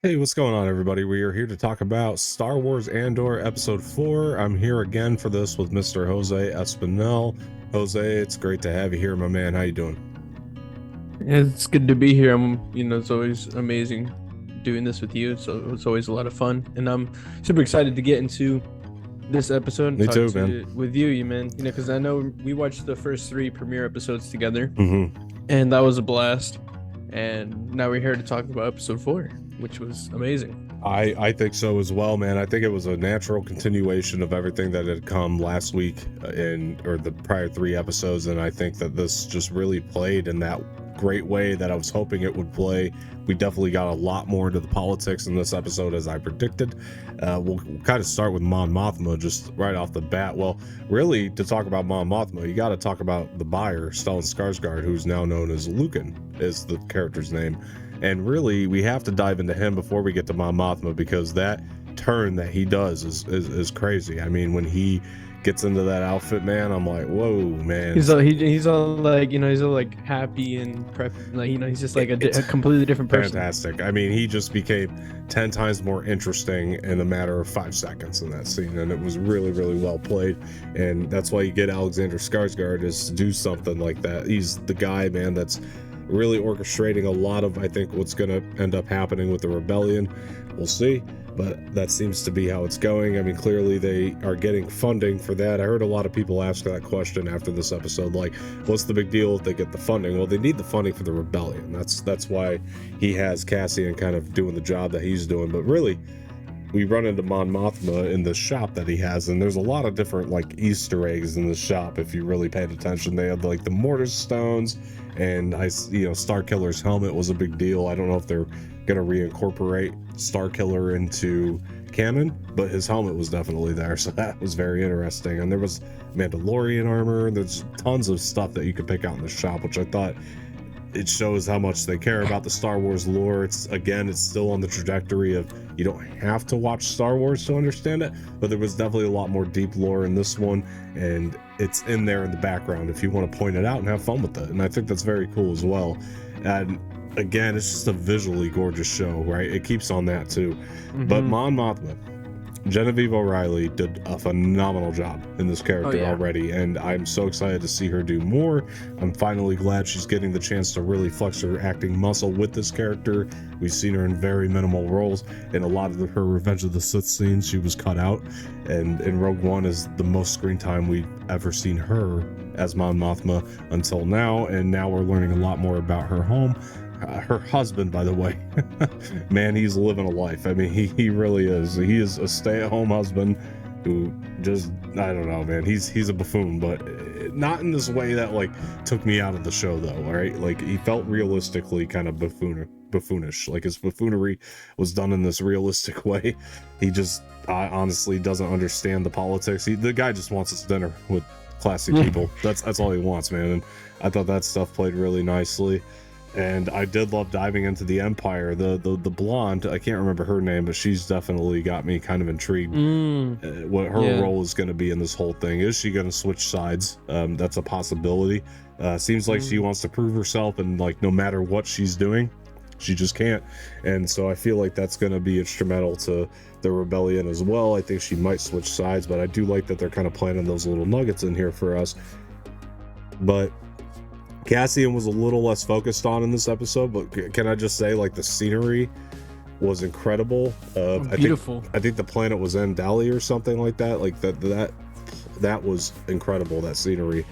Hey, what's going on, everybody? We are here to talk about Star Wars Andor Episode 4. I'm here again for this with Mr. Jose Espinel. Jose, it's great to have you here, my man. How you doing? It's good to be here. It's always amazing doing this with you. So it's always a lot of fun, and I'm super excited to get into this episode and Me talk too, man. with you, man. Because I know we watched the first three premiere episodes together, Mm-hmm. and that was a blast. And now we're here to talk about episode 4, which was amazing. I think so as well, man. I think it was a natural continuation of everything that had come last week or the prior 3 episodes, and I think that this just really played in that great way that I was hoping it would play. We definitely got a lot more into the politics in this episode, as I predicted. We'll kind of start with Mon Mothma just right off the bat. Well, really, to talk about Mon Mothma, you got to talk about the buyer, Stellan Skarsgård, who's now known as Lucan, is the character's name. And really, we have to dive into him before we get to Mon Mothma, because that turn that he does is crazy. I mean, when he gets into that outfit, man, I'm like, whoa, man. He's all like, he's all like happy and prep, like, he's just like a completely different person. Fantastic. I mean, he just became 10 times more interesting in a matter of 5 seconds in that scene, and it was really, really well played. And that's why you get Alexander Skarsgård, is to do something like that. He's the guy, man, that's really orchestrating a lot of, I think, what's going to end up happening with the rebellion. We'll see, but that seems to be how it's going. I mean, clearly they are getting funding for that. I heard a lot of people ask that question after this episode, like, what's the big deal if they get the funding? Well, they need the funding for the rebellion. That's why he has Cassian kind of doing the job that he's doing. But really, we run into Mon Mothma in the shop that he has, and there's a lot of different like Easter eggs in the shop if you really paid attention. They had like the mortar stones, and Starkiller's helmet was a big deal. I don't know if they're gonna reincorporate Starkiller into canon, but his helmet was definitely there, so that was very interesting. And there was Mandalorian armor. There's tons of stuff that you could pick out in the shop, which I thought it shows how much they care about the Star Wars lore. It's still on the trajectory of, you don't have to watch Star Wars to understand it, but there was definitely a lot more deep lore in this one, and it's in there in the background if you want to point it out and have fun with it. And I think that's very cool as well. And again, it's just a visually gorgeous show, right? It keeps on that too. Mm-hmm. But Mon Mothma, Genevieve O'Reilly did a phenomenal job in this character already, and I'm so excited to see her do more. I'm finally glad she's getting the chance to really flex her acting muscle with this character. We've seen her in very minimal roles. In a lot of her Revenge of the Sith scenes, she was cut out, and in Rogue One is the most screen time we've ever seen her as Mon Mothma until now, and now we're learning a lot more about her home. Her husband, by the way, man, he's living a life. I mean, he really is. He is a stay-at-home husband who just, I don't know, man. He's a buffoon, but not in this way that like took me out of the show, though. All right, like he felt realistically kind of buffoonish. Like his buffoonery was done in this realistic way. He just honestly doesn't understand the politics. The guy just wants his dinner with classy people. That's all he wants, man. And I thought that stuff played really nicely. And I did love diving into the Empire. The blonde, I can't remember her name, but she's definitely got me kind of intrigued what her role is going to be in this whole thing. Is she going to switch sides? That's a possibility. Seems like she wants to prove herself, and like no matter what she's doing, she just can't. And so I feel like that's going to be instrumental to the rebellion as well. I think she might switch sides, but I do like that they're kind of planting those little nuggets in here for us. But Cassian was a little less focused on in this episode, but can I just say, like, the scenery was incredible. Beautiful. I think the planet was Endali or something like that. Like that was incredible, that scenery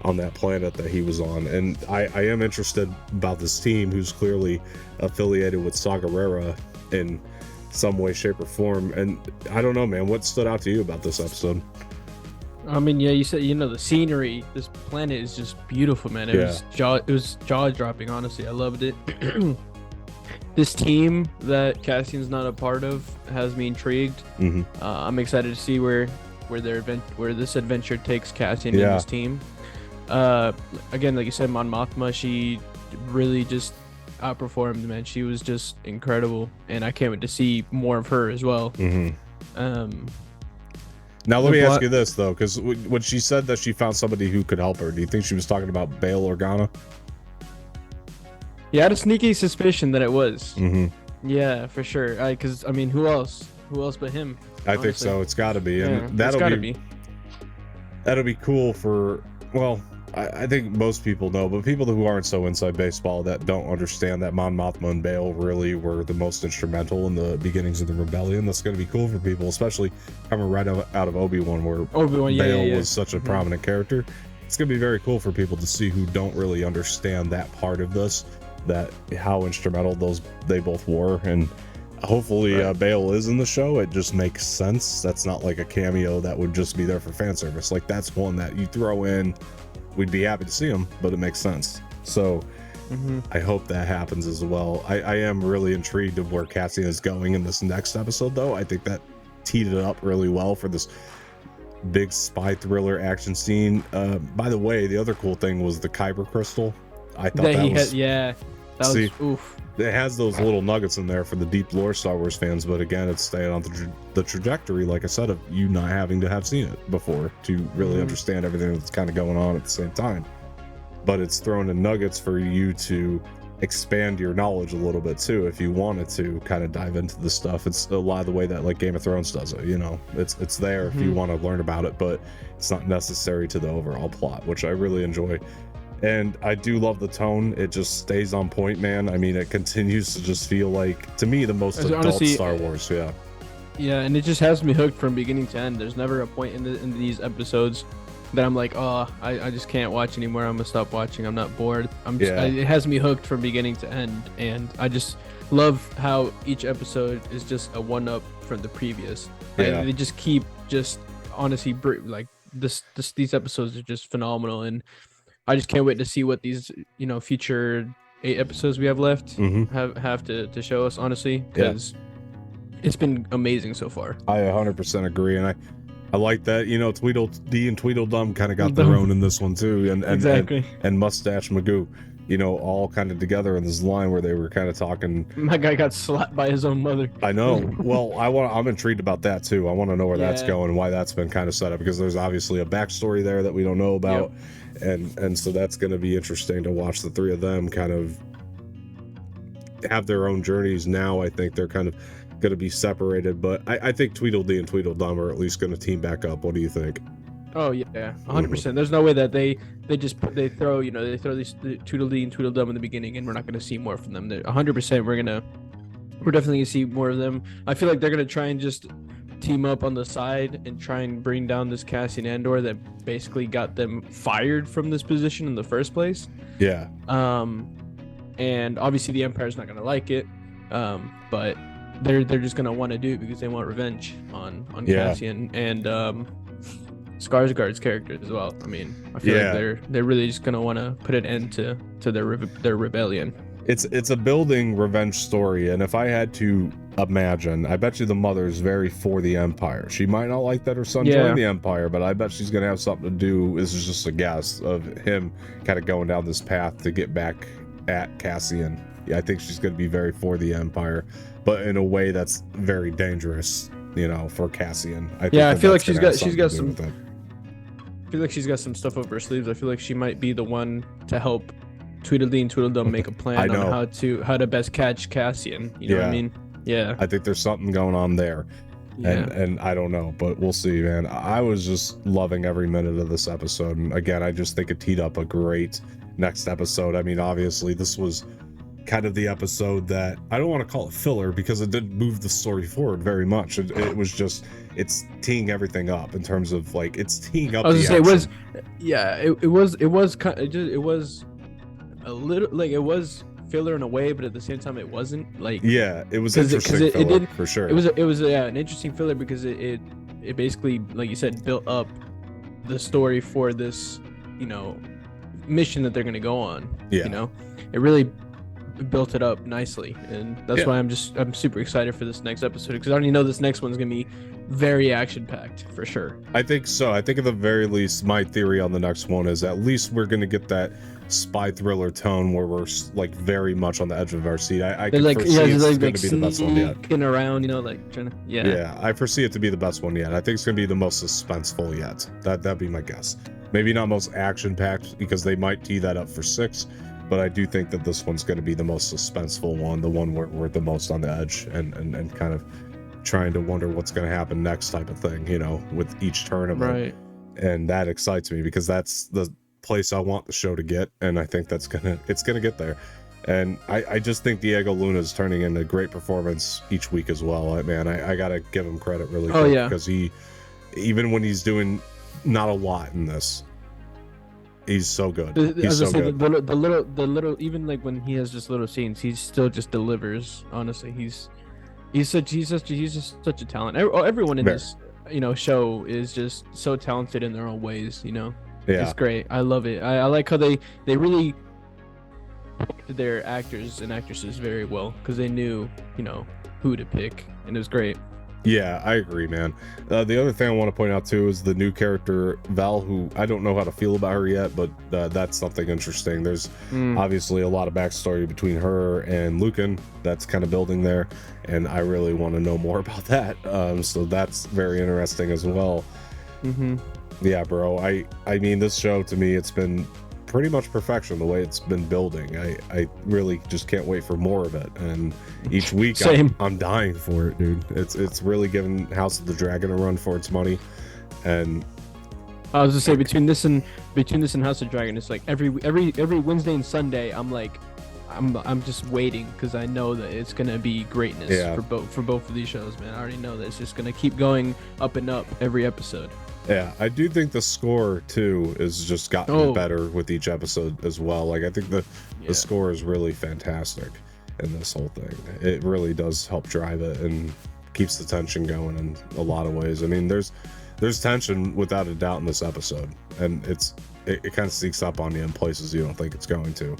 on that planet that he was on. And I am interested about this team, who's clearly affiliated with Saw Gerrera in some way, shape, or form. And I don't know, man, what stood out to you about this episode? I mean, yeah, you said, the scenery, this planet is just beautiful, man. It was jaw-dropping, honestly. I loved it. This team that Cassian's not a part of has me intrigued. I'm excited to see where this adventure takes Cassian and his team. Again, like you said, Mon Mothma, she really just outperformed, man. She was just incredible, and I can't wait to see more of her as well. Now, let me ask you this, though, because when she said that she found somebody who could help her, do you think she was talking about Bail Organa? Yeah, I had a sneaky suspicion that it was. Yeah, for sure. Because I mean, who else? Who else but him? I think so. It's got to be, and yeah, that'll be cool for. Well, I think most people know, but people who aren't so inside baseball that don't understand that Mon Mothma and Bail really were the most instrumental in the beginnings of the rebellion. That's going to be cool for people, especially coming right out of Obi-Wan, where Bail was such a prominent character. It's going to be very cool for people to see who don't really understand that part of this, that how instrumental they both were. And hopefully Bail is in the show. It just makes sense. That's not like a cameo that would just be there for fan service. Like, that's one that you throw in, we'd be happy to see him, but it makes sense. So I hope that happens as well. I am really intrigued of where Cassian is going in this next episode, though. I think that teed it up really well for this big spy thriller action scene. By the way, the other cool thing was the Kyber crystal. I thought that was oof. It has those little nuggets in there for the deep lore Star Wars fans, but again, it's staying on the trajectory, like I said, of you not having to have seen it before to really understand everything that's kind of going on at the same time. But it's throwing in nuggets for you to expand your knowledge a little bit too, if you wanted to kind of dive into the stuff. It's a lot of the way that like Game of Thrones does it, you know. It's there if you want to learn about it, but it's not necessary to the overall plot, which I really enjoy. And I do love the tone. It just stays on point, man. I mean, it continues to just feel like, to me, the most adult Star Wars. Yeah, and it just has me hooked from beginning to end. There's never a point in these episodes that I'm like, oh, I just can't watch anymore. I'm gonna stop watching. I'm not bored. It has me hooked from beginning to end, and I just love how each episode is just a one-up from the previous. And they just keep honestly like these episodes are just phenomenal, and I just can't wait to see what these future 8 episodes we have left have to show us, honestly, because it's been amazing so far. I 100% agree, and I like that, Tweedledee and Tweedledum kind of got their own in this one too, and exactly. and Mustache Magoo, all kind of together in this line where they were kind of talking. My guy got slapped by his own mother. I know. Well, I'm intrigued about that too. I want to know where that's going and why that's been kind of set up, because there's obviously a backstory there that we don't know about. And so that's going to be interesting to watch the three of them kind of have their own journeys. Now I think they're kind of going to be separated, but I think Tweedledee and Tweedledum are at least going to team back up. What do you think? Oh yeah, 100%. There's no way that they throw these Tweedledee and Tweedledum in the beginning and we're not going to see more from them. 100% we're definitely going to see more of them. I feel like they're going to try and just team up on the side and try and bring down this Cassian Andor that basically got them fired from this position in the first place. Yeah. And obviously the Empire's not gonna like it. But they're just gonna want to do it because they want revenge on Cassian and Skarsgård's character as well. I mean, I feel like they're really just gonna want to put an end to their rebellion. It's a building revenge story, and if I had to imagine, I bet you the mother's very for the Empire. She might not like that her son joined the Empire, but I bet she's gonna have something to do, this is just a guess, of him kind of going down this path to get back at Cassian. Yeah, I think she's gonna be very for the Empire, but in a way that's very dangerous, for Cassian. I feel like she's got some. I feel like she's got some stuff up her sleeves. I feel like she might be the one to help Tweedledee and Tweedledum make a plan on how to best catch Cassian. You know what I mean? Yeah. I think there's something going on there. And I don't know, but we'll see, man. I was just loving every minute of this episode. And again, I just think it teed up a great next episode. I mean, obviously this was kind of the episode that I don't want to call it filler because it didn't move the story forward very much. It was just, it's teeing everything up in terms of like, it's teeing up. I was gonna say it was a little like, it was filler in a way, but at the same time it wasn't. Like, it was interesting filler, for sure. It was an interesting filler because it basically, like you said, built up the story for this mission that they're gonna go on. It really built it up nicely, and that's why I'm super excited for this next episode, because I already know this next one's gonna be very action packed for sure. I think so. I think at the very least, my theory on the next one is at least we're gonna get that spy thriller tone where we're like very much on the edge of our seat. I can foresee it's going to be the best one yet. Sneaking around, like trying to, yeah, I foresee it to be the best one yet. I think it's going to be the most suspenseful yet. That'd be my guess. Maybe not most action packed because they might tee that up for 6, but I do think that this one's going to be the most suspenseful one, the one where we're the most on the edge and kind of trying to wonder what's going to happen next type of thing, you know, with each tournament. Right. And that excites me because that's the place I want the show to get, and I think it's gonna get there. And I just think Diego Luna is turning in a great performance each week as well. I gotta give him credit really quick, because he, even when he's doing not a lot in this, he's so good. He's so good. The little, even like when he has just little scenes, he still just delivers. Honestly, he's just such a talent. Everyone in this, you know, show is just so talented in their own ways, you know. Yeah, it's great. I love it. I like how they really picked their actors and actresses very well, because they knew, you know, who to pick, and it was great. Yeah, I agree, man. The other thing I want to point out too is the new character Val, who I don't know how to feel about her yet, but that's something interesting. There's obviously a lot of backstory between her and Lucan that's kind of building there, and I really want to know more about that. So that's very interesting as well. Yeah, bro. I mean, this show to me, it's been pretty much perfection the way it's been building. I really just can't wait for more of it, and each week I'm dying for it, dude. It's really giving House of the Dragon a run for its money. And I was to say, between this and House of Dragon, it's like every Wednesday and Sunday I'm just waiting, because I know that it's gonna be greatness for both of these shows, man. I already know that it's just gonna keep going up and up every episode. Yeah, I do think the score too is just gotten better with each episode as well. Like, I think the score is really fantastic in this whole thing. It really does help drive it and keeps the tension going in a lot of ways. I mean, there's tension without a doubt in this episode, and it kind of sneaks up on you in places you don't think it's going to.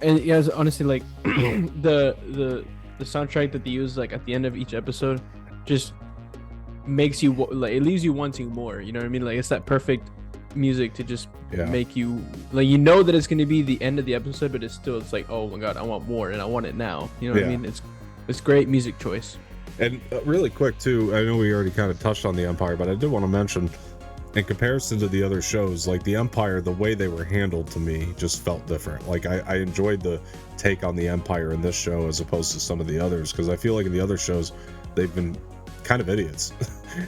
And yeah, honestly, like the soundtrack that they use, like at the end of each episode, just makes you, like, it leaves you wanting more, you know what I mean? Like, it's that perfect music to just make you, like, you know that it's going to be the end of the episode, but it's like, oh my god, I want more, and I want it now, you know what I mean? It's great music choice. And really quick too, I know we already kind of touched on the Empire, but I did want to mention, in comparison to the other shows, like the Empire, the way they were handled to me just felt different. Like, I enjoyed the take on the Empire in this show as opposed to some of the others, because I feel like in the other shows they've been kind of idiots.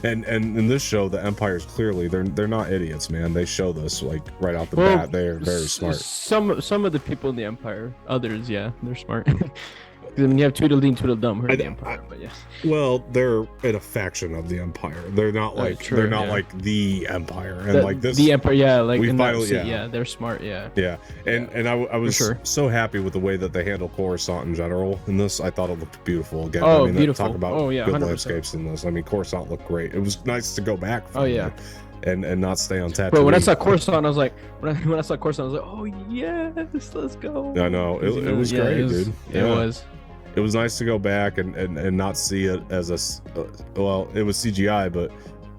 and in this show, the Empire's clearly they're not idiots, man. They show this like right out the bat. They're very smart. Some of the people in the Empire, others, they're smart. I mean, you have Tweedledee and Tweedledum who are the Empire, but yes. Well, they're in a faction of the Empire. They're not like like the Empire, and like this the Empire, like we finally, they're smart, and I was so happy with the way that they handle Coruscant in general in this. I thought it looked beautiful. Again, I mean, beautiful. Talk about good 100%. landscapes in this. I mean, Coruscant looked great. It was nice to go back. And not stay on Tatooine. But when I saw Coruscant, I was like, when I saw Coruscant, I was like, oh yes, let's go. I know it was great, dude. It was. It was nice to go back and not see it as it was CGI, but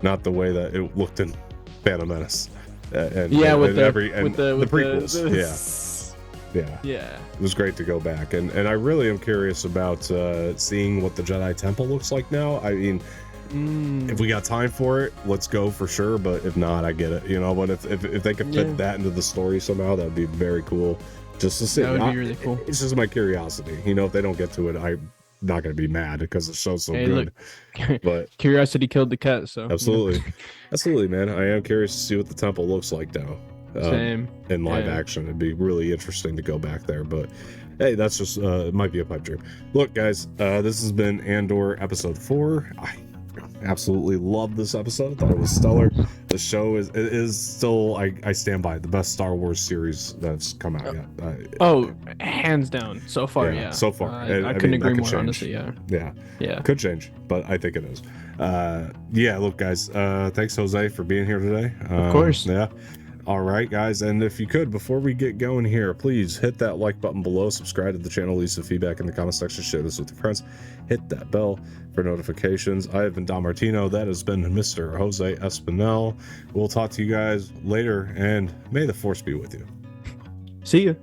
not the way that it looked in Phantom Menace. With the prequels. It was great to go back, and I really am curious about seeing what the Jedi Temple looks like now. I mean, if we got time for it, let's go for sure. But if not, I get it, you know. But if they could fit that into the story somehow, that would be very cool. Just to see, that would be really cool. It's just my curiosity, you know. If they don't get to it, I'm not gonna be mad because the show's so good. Look, but curiosity killed the cat, so absolutely, man. I am curious to see what the temple looks like now. Same. In live action, it'd be really interesting to go back there. But hey, that's just it might be a pipe dream. Look, guys, this has been Andor episode 4. I absolutely love this episode. I thought it was stellar. The show is still, I stand by, the best Star Wars series that's come out yet. Hands down so far. So far. I couldn't agree more, honestly. Yeah, could change, but I think it is. Look, guys, thanks Jose for being here today. Of course. All right, guys, and if you could, before we get going here, please hit that like button below, subscribe to the channel, leave some feedback in the comment section, share this with your friends, hit that bell for notifications. I have been Don Martino. That has been Mr. Jose Espinel. We'll talk to you guys later, and may the force be with you. See ya.